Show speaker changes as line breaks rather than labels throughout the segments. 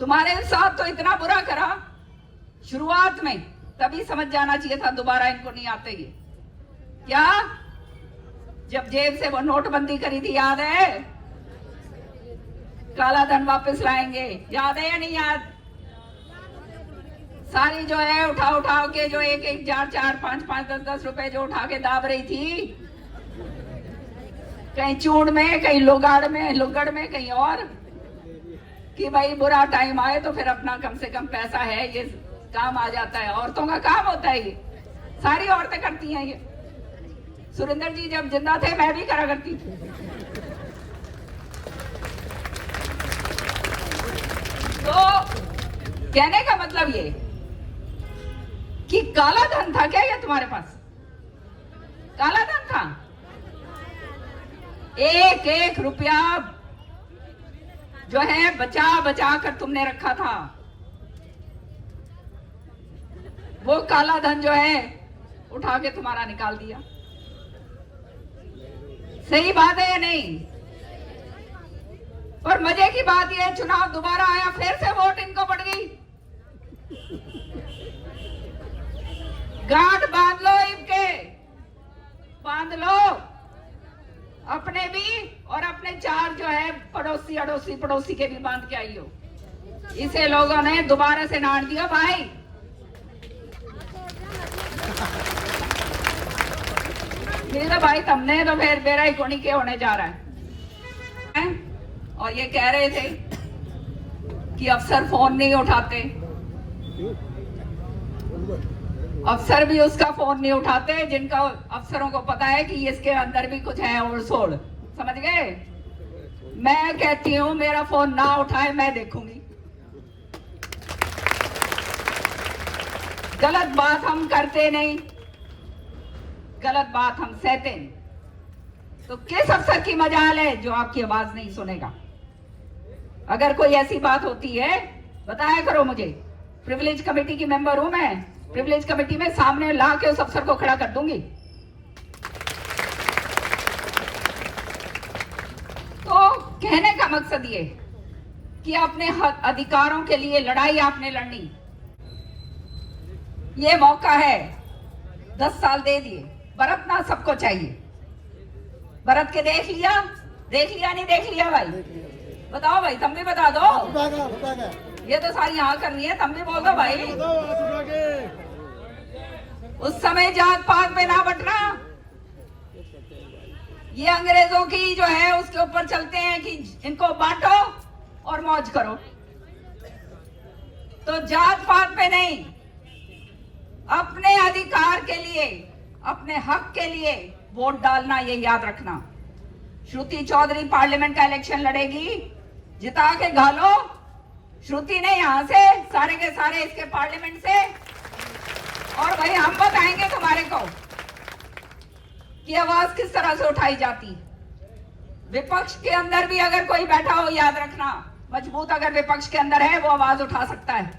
तुम्हारे साथ तो इतना बुरा करा शुरुआत में, तभी समझ जाना चाहिए था दोबारा इनको नहीं आते ये। क्या जब जेब से वो नोटबंदी करी थी, याद है? काला धन वापस लाएंगे, याद है या नहीं याद? सारी जो है उठाओ के जो एक एक 4 5 10 रुपए जो उठा के दाब रही थी, कहीं चूड़ में, कहीं लुगड़ में कहीं और, कि भाई बुरा टाइम आए तो फिर अपना कम से कम पैसा है ये काम आ जाता है। औरतों का काम होता है ये, सारी औरतें करती हैं ये। सुरेंद्र जी जब जिंदा थे मैं भी करा करती थी। तो कहने का मतलब ये कि काला धन था क्या ये तुम्हारे पास? काला धन था, एक एक रुपया जो है बचा कर तुमने रखा था। वो काला धन जो है उठा के तुम्हारा निकाल दिया। सही बात है या नहीं? और मजे की बात यह, चुनाव दोबारा आया, फिर से वोट इनको पड़ गई। गांठ बांध लो इनके, बांध लो अपने भी, और अपने 4 जो है पड़ोसी के भी बांध के आई हो। इसे लोगों ने दोबारा से नाड़ दिया भाई। मेरा भाई तुमने तो फिर मेरा ही कोनी के होने जा रहा है। और ये कह रहे थे कि अफसर फोन नहीं उठाते, अफसर भी उसका फोन नहीं उठाते जिनका अफसरों को पता है कि इसके अंदर भी कुछ है ओढ़ सोड़। समझ गए? मैं कहती हूं मेरा फोन ना उठाए, मैं देखूंगी। गलत बात हम करते नहीं, गलत बात हम सहते नहीं। तो किस अफसर की मजाल है जो आपकी आवाज नहीं सुनेगा? अगर कोई ऐसी बात होती है बताया करो मुझे। प्रिविलेज कमेटी की मेंबर हूं मैं, प्रिविलेज कमेटी में सामने ला के उस अफसर को खड़ा कर दूंगी। तो कहने का मकसद ये कि अपने अधिकारों के लिए लड़ाई आपने लड़नी, ये मौका है। 10 साल दे दिए, बरतना सबको चाहिए। बरत के देख लिया नहीं देख लिया भाई? बताओ भाई, तुम भी बता दो। ये तो सारी यहाँ कर रही है, तुम भी बोल दो भाई। उस समय जात पात में ना बटना, ये अंग्रेजों की जो है उसके ऊपर चलते हैं कि इनको बांटो और मौज करो। तो जात पात पे नहीं, अपने अधिकार के लिए, अपने हक के लिए वोट डालना, ये याद रखना। श्रुति चौधरी पार्लियामेंट का इलेक्शन लड़ेगी, जिता के घालो। श्रुति ने यहां से सारे के सारे इसके पार्लियामेंट से, और भाई हम बताएंगे तुम्हारे को कि आवाज किस तरह से उठाई जाती। विपक्ष के अंदर भी अगर कोई बैठा हो, याद रखना, मजबूत अगर विपक्ष के अंदर है वो आवाज उठा सकता है।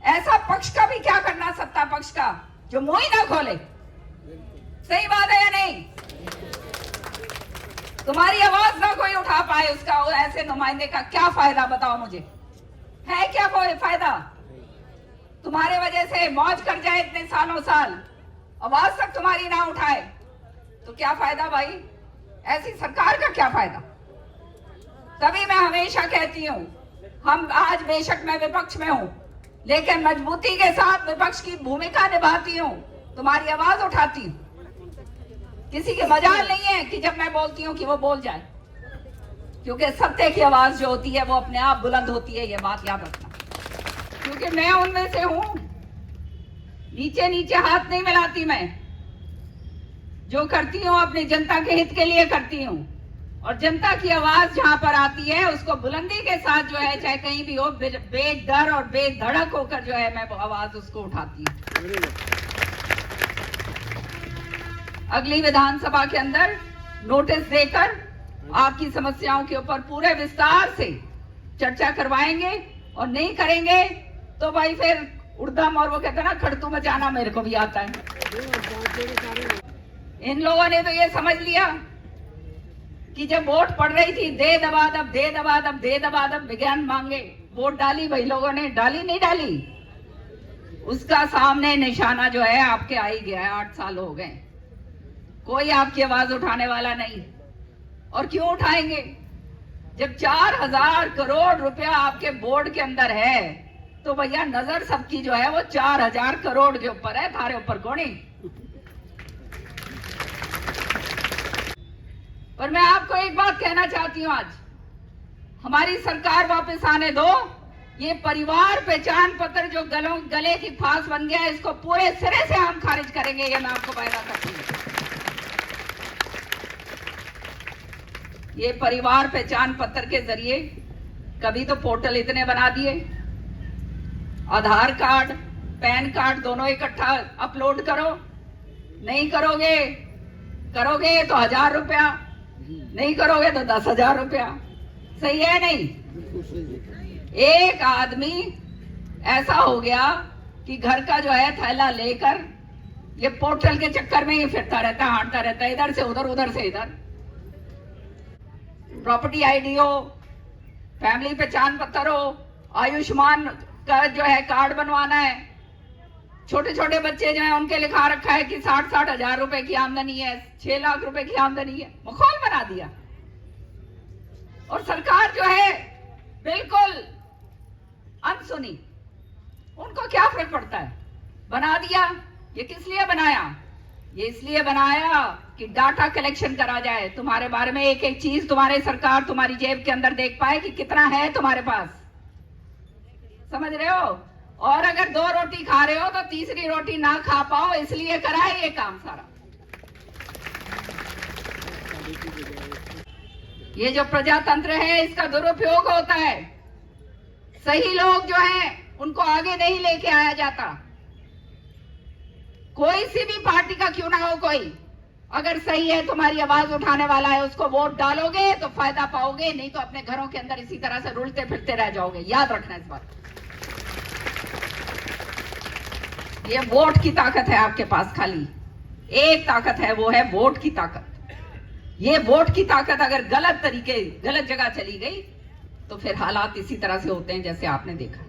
ऐसा पक्ष का भी क्या करना, सत्ता पक्ष का, जो मुंह ही ना खोले। सही बात है या नहीं? तुम्हारी आवाज ना कोई उठा पाए, उसका ऐसे नुमाइंदे का क्या फायदा बताओ मुझे? है क्या कोई फायदा? तुम्हारे वजह से मौज कर जाए इतने सालों साल, आवाज तक तुम्हारी ना उठाए, तो क्या फायदा भाई? ऐसी सरकार का क्या फायदा? तभी मैं हमेशा कहती हूं, हम आज बेशक मैं विपक्ष में हूं, लेकिन मजबूती के साथ विपक्ष की भूमिका निभाती हूं, तुम्हारी आवाज उठाती हूं। किसी की मजाल नहीं है कि जब मैं बोलती हूं कि वो बोल जाए, क्योंकि सत्य की आवाज जो होती है वो अपने आप बुलंद होती है, ये बात याद रखना। क्योंकि मैं उनमें से हूं, नीचे नीचे हाथ नहीं मिलाती। मैं जो करती हूं अपनी जनता के हित के लिए करती हूं, और जनता की आवाज जहां पर आती है उसको बुलंदी के साथ जो है, चाहे कहीं भी हो, बेडर और बेधड़क होकर जो है मैं वो आवाज उसको उठाती हूं। अगली विधानसभा के अंदर नोटिस देकर आपकी समस्याओं के ऊपर पूरे विस्तार से चर्चा करवाएंगे, और नहीं करेंगे तो भाई फिर उड़दम, और वो कहते हैं ना खड़तू मचाना, मेरे को भी आता है। इन लोगों ने तो ये समझ लिया कि जब वोट पड़ रही थी, दे दबा दब विज्ञान मांगे, वोट डाली भाई लोगों ने, डाली नहीं डाली, उसका सामने निशाना जो है आपके आ ही गया है। 8 साल हो गए, कोई आपकी आवाज उठाने वाला नहीं। और क्यों उठाएंगे जब 4000 करोड़ रुपया आपके बोर्ड के अंदर है, तो भैया नजर सबकी जो है वो 4000 करोड़ के ऊपर है, थारे ऊपर कोनी। पर मैं आपको एक बात कहना चाहती हूं, आज हमारी सरकार वापस आने दो। ये परिवार पहचान पत्र जो गले की फांस बन गया है, इसको पूरे सिरे से हम खारिज करेंगे, ये मैं आपको वायदा करती हूं। ये परिवार पहचान पत्र के जरिए कभी तो पोर्टल इतने बना दिए, आधार कार्ड पैन कार्ड दोनों इकट्ठा अपलोड करो, नहीं करोगे तो 1000 रुपया, नहीं करोगे तो 10,000 रुपया। सही है नहीं? एक आदमी ऐसा हो गया कि घर का जो है थैला लेकर ये पोर्टल के चक्कर में ही फिरता रहता है, हांटता रहता है, इधर से उधर उधर से इधर। प्रॉपर्टी आईडी हो, फैमिली पहचान पत्र हो, आयुष्मान का जो है कार्ड बनवाना है। छोटे छोटे बच्चे जो है उनके लिखा रखा है कि 60-60 हजार रुपए की आमदनी है, 6 लाख रुपए की आमदनी है। माहौल बना दिया। और सरकार जो है बिल्कुल अनसुनी, उनको क्या फर्क पड़ता है, बना दिया। ये किस लिए बनाया? ये इसलिए बनाया कि डाटा कलेक्शन करा जाए, तुम्हारे बारे में एक एक चीज तुम्हारे सरकार तुम्हारी जेब के अंदर देख पाए कि कितना है तुम्हारे पास। समझ रहे हो? और अगर 2 रोटी खा रहे हो तो तीसरी रोटी ना खा पाओ, इसलिए करा है ये काम सारा। ये जो प्रजातंत्र है इसका दुरुपयोग होता है। सही लोग जो हैं उनको आगे नहीं लेके आया जाता। कोई सी भी पार्टी का क्यों ना हो, कोई अगर सही है, तुम्हारी आवाज उठाने वाला है, उसको वोट डालोगे तो फायदा पाओगे, नहीं तो अपने घरों के अंदर इसी तरह से रुलते फिरते रह जाओगे। याद रखना इस बात। ये वोट की ताकत है आपके पास, खाली एक ताकत है, वो है वोट की ताकत। ये वोट की ताकत अगर गलत जगह चली गई तो फिर हालात इसी तरह से होते हैं जैसे आपने देखा।